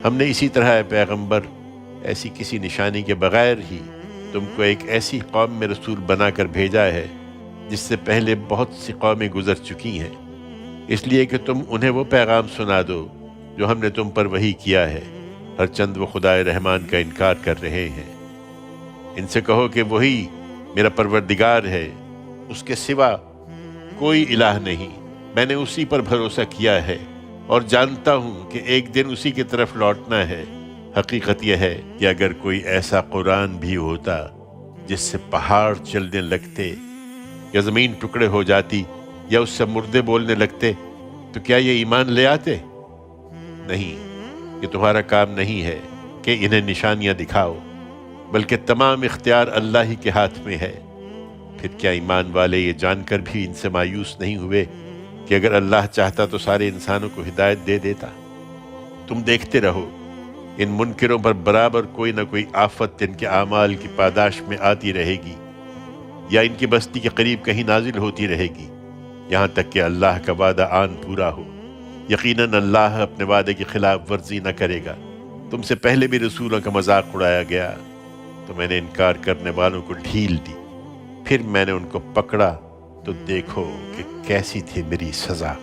ہم نے اسی طرح اے پیغمبر ایسی کسی نشانی کے بغیر ہی تم کو ایک ایسی قوم میں رسول بنا کر بھیجا ہے جس سے پہلے بہت سی قومیں گزر چکی ہیں، اس لیے کہ تم انہیں وہ پیغام سنا دو جو ہم نے تم پر وحی کیا ہے، ہر چند وہ خدائے رحمان کا انکار کر رہے ہیں۔ ان سے کہو کہ وہی میرا پروردگار ہے، اس کے سوا کوئی الہ نہیں، میں نے اسی پر بھروسہ کیا ہے اور جانتا ہوں کہ ایک دن اسی کی طرف لوٹنا ہے۔ حقیقت یہ ہے کہ اگر کوئی ایسا قرآن بھی ہوتا جس سے پہاڑ چلنے لگتے یا زمین ٹکڑے ہو جاتی یا اس سے مردے بولنے لگتے تو کیا یہ ایمان لے آتے؟ نہیں، یہ تمہارا کام نہیں ہے کہ انہیں نشانیاں دکھاؤ، بلکہ تمام اختیار اللہ ہی کے ہاتھ میں ہے۔ پھر کیا ایمان والے یہ جان کر بھی ان سے مایوس نہیں ہوئے کہ اگر اللہ چاہتا تو سارے انسانوں کو ہدایت دے دیتا؟ تم دیکھتے رہو، ان منکروں پر برابر کوئی نہ کوئی آفت ان کے اعمال کی پاداش میں آتی رہے گی یا ان کی بستی کے قریب کہیں نازل ہوتی رہے گی، یہاں تک کہ اللہ کا وعدہ آن پورا ہو۔ یقیناً اللہ اپنے وعدے کی خلاف ورزی نہ کرے گا۔ تم سے پہلے بھی رسولوں کا مذاق اڑایا گیا تو میں نے انکار کرنے والوں کو ڈھیل دی، پھر میں نے ان کو پکڑا تو دیکھو کہ کیسی تھی میری سزا۔